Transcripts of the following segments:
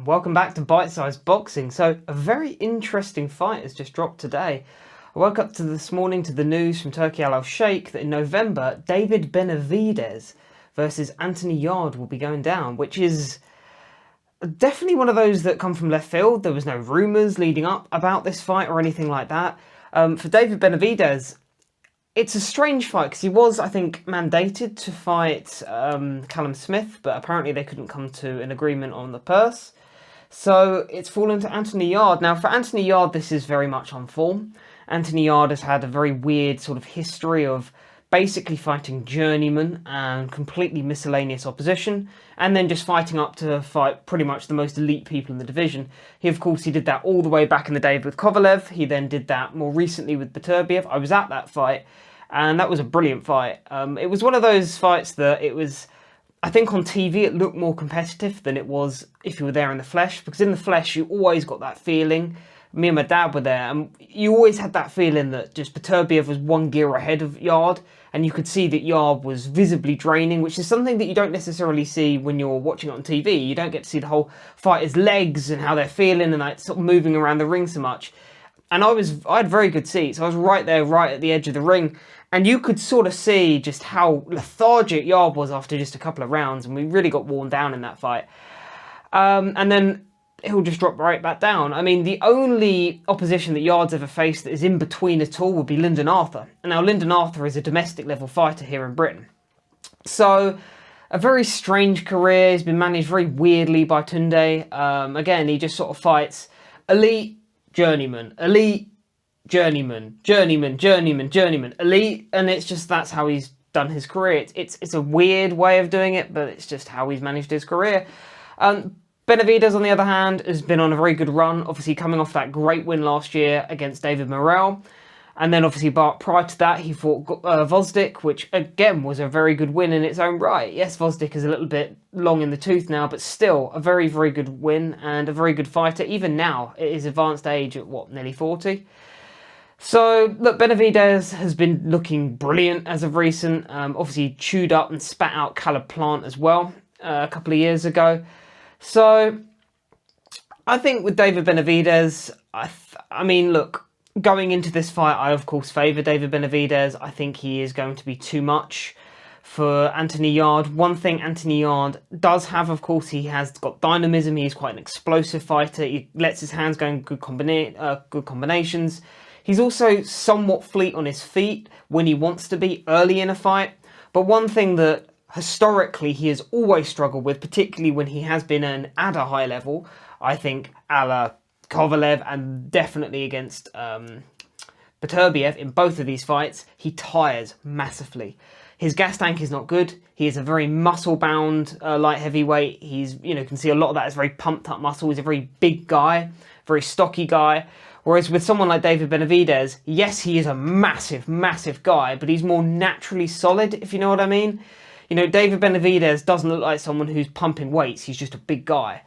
Welcome back to Bitesize Boxing. So a very interesting fight has just dropped today. I woke up this morning to the news from Turkey Al-Sheikh that in November David Benavidez versus Anthony Yarde will be going down, which is definitely one of those that come from left field. There was no rumours leading up about this fight or anything like that. For David Benavidez, it's a strange fight because he was, I think, mandated to fight Callum Smith, but apparently they couldn't come to an agreement on the purse. So it's fallen to Anthony Yarde. Now, for Anthony Yarde, this is very much on form. Anthony Yarde has had a very weird sort of history of basically fighting journeyman and completely miscellaneous opposition, and then just fighting up to fight pretty much the most elite people in the division. He did that all the way back in the day with Kovalev. He then did that more recently with Beterbiev. I was at that fight, and that was a brilliant fight. It was one of those fights that I think on TV it looked more competitive than it was if you were there in the flesh, because in the flesh you always got that feeling. Me and my dad were there, and you always had that feeling that just Beterbiev was one gear ahead of Yarde, and you could see that Yarde was visibly draining, which is something that you don't necessarily see when you're watching it on TV. You don't get to see the whole fighter's legs and how they're feeling and like sort of moving around the ring so much. And I had very good seats. I was right there, right at the edge of the ring. And you could sort of see just how lethargic Yarde was after just a couple of rounds. And we really got worn down in that fight. And then he'll just drop right back down. I mean, the only opposition that Yarde's ever faced that is in between at all would be Lyndon Arthur. And now Lyndon Arthur is a domestic level fighter here in Britain. So a very strange career. He's been managed very weirdly by Tunde. Again, he just sort of fights elite, journeyman, elite, journeyman, journeyman, journeyman, journeyman, elite, and it's just that's how he's done his career. It's a weird way of doing it, but it's just how he's managed his career. Benavidez, on the other hand, has been on a very good run, obviously coming off that great win last year against David Morrell. And then obviously prior to that, he fought Gvozdyk, which again was a very good win in its own right. Yes, Gvozdyk is a little bit long in the tooth now, but still a very, very good win and a very good fighter, even now at his advanced age at, nearly 40. So, look, Benavidez has been looking brilliant as of recent. Obviously chewed up and spat out Caleb Plant as well a couple of years ago. So, I think with David Benavidez, I mean, look, going into this fight, I of course favour David Benavidez. I think he is going to be too much for Anthony Yarde. One thing Anthony Yarde does have, of course, he has got dynamism. He's quite an explosive fighter. He lets his hands go in good combinations. He's also somewhat fleet on his feet when he wants to be early in a fight. But one thing that historically he has always struggled with, particularly when he has been at a high level, I think a la Kovalev and definitely against Beterbiev in both of these fights, he tires massively. His gas tank is not good. He is a very muscle-bound light heavyweight. He's, can see a lot of that is very pumped-up muscle. He's a very big guy, very stocky guy. Whereas with someone like David Benavidez, yes, he is a massive, massive guy, but he's more naturally solid, if you know what I mean. David Benavidez doesn't look like someone who's pumping weights. He's just a big guy.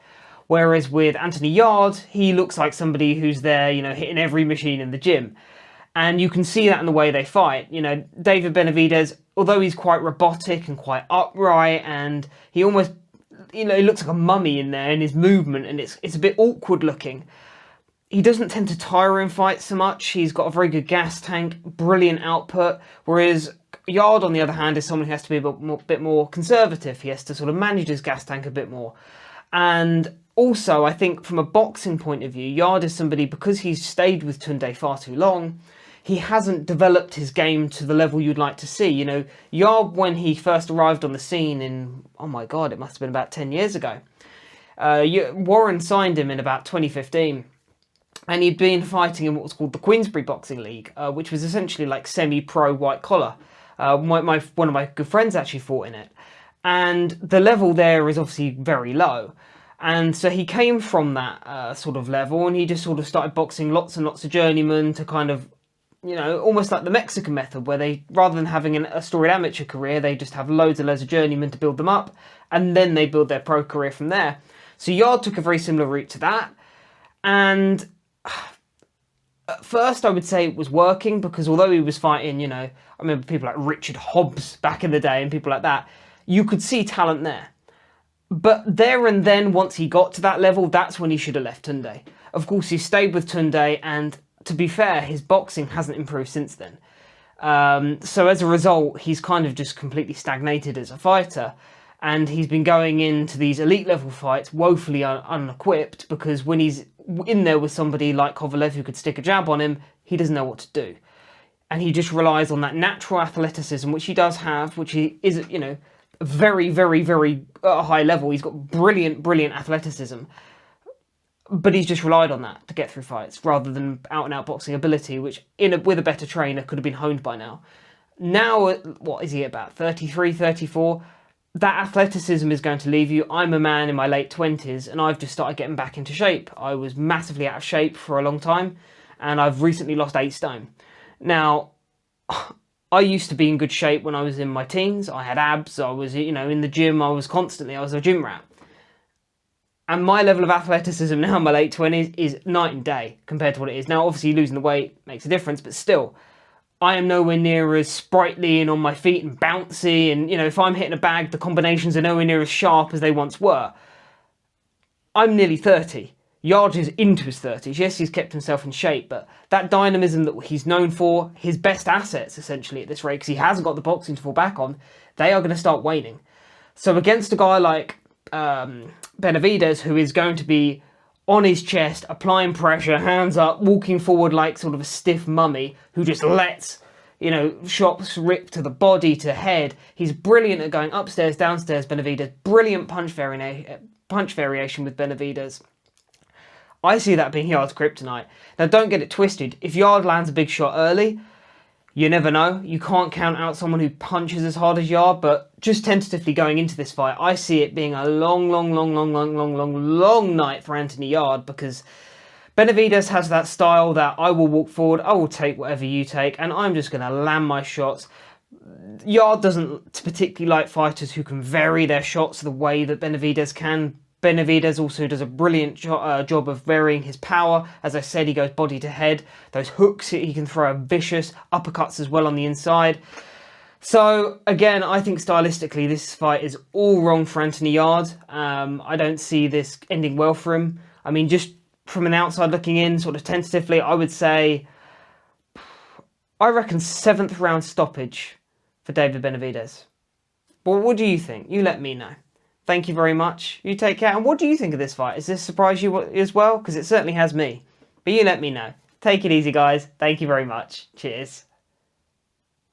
Whereas with Anthony Yarde, he looks like somebody who's there, hitting every machine in the gym. And you can see that in the way they fight. David Benavidez, although he's quite robotic and quite upright, and he almost, he looks like a mummy in there in his movement, and it's a bit awkward looking. He doesn't tend to tire in fights so much. He's got a very good gas tank, brilliant output. Whereas Yarde, on the other hand, is someone who has to be a bit more conservative. He has to sort of manage his gas tank a bit more. And also, I think from a boxing point of view, Yarde is somebody, because he's stayed with Tunde far too long, he hasn't developed his game to the level you'd like to see. Yarde, when he first arrived on the scene in, oh my God, it must have been about 10 years ago. Warren signed him in about 2015. And he'd been fighting in what was called the Queensberry Boxing League, which was essentially like semi-pro white collar. One of my good friends actually fought in it. And the level there is obviously very low. And so he came from that sort of level, and he just sort of started boxing lots and lots of journeymen to kind of, almost like the Mexican method, where they, rather than having a storied amateur career, they just have loads of journeymen to build them up, and then they build their pro career from there. So Yarde took a very similar route to that. And at first, I would say it was working, because although he was fighting, I remember people like Richard Hobbs back in the day and people like that, you could see talent there. But there and then, once he got to that level, that's when he should have left Tunde. Of course, he stayed with Tunde, and to be fair, his boxing hasn't improved since then. So as a result, he's kind of just completely stagnated as a fighter. And he's been going into these elite level fights woefully unequipped, because when he's in there with somebody like Kovalev who could stick a jab on him, he doesn't know what to do. And he just relies on that natural athleticism, which he does have, which he is, very, very, very high level. He's got brilliant, brilliant athleticism. But he's just relied on that to get through fights, rather than out-and-out boxing ability, which with a better trainer could have been honed by now. Now, what is he about? 33, 34? That athleticism is going to leave you. I'm a man in my late 20s, and I've just started getting back into shape. I was massively out of shape for a long time, and I've recently lost 8 stone. Now, I used to be in good shape when I was in my teens. I had abs, I was, in the gym, I was a gym rat. And my level of athleticism now in my late 20s is night and day compared to what it is. Now, obviously, losing the weight makes a difference, but still, I am nowhere near as sprightly and on my feet and bouncy. And, if I'm hitting a bag, the combinations are nowhere near as sharp as they once were. I'm nearly 30. Yarde is into his 30s. Yes, he's kept himself in shape, but that dynamism that he's known for, his best assets, essentially, at this rate, because he hasn't got the boxing to fall back on, they are going to start waning. So against a guy like Benavidez, who is going to be on his chest, applying pressure, hands up, walking forward like sort of a stiff mummy, who just lets, shots rip to the body, to head. He's brilliant at going upstairs, downstairs, Benavidez. Brilliant punch variation with Benavidez. I see that being Yarde's kryptonite. Now, don't get it twisted. If Yarde lands a big shot early, you never know. You can't count out someone who punches as hard as Yarde, but just tentatively going into this fight, I see it being a long night for Anthony Yarde, because Benavidez has that style that I will walk forward, I will take whatever you take, and I'm just going to land my shots. Yarde doesn't particularly like fighters who can vary their shots the way that Benavidez can. Benavidez also does a brilliant job of varying his power. As I said, he goes body to head. Those hooks, he can throw vicious uppercuts as well on the inside. So, again, I think stylistically this fight is all wrong for Anthony Yarde. I don't see this ending well for him. I mean, just from an outside looking in, sort of tentatively, I would say, I reckon 7th round stoppage for David Benavidez. Well, what do you think? You let me know. Thank you very much. You take care. And what do you think of this fight? Does this surprise you as well? Because it certainly has me. But you let me know. Take it easy, guys. Thank you very much. Cheers.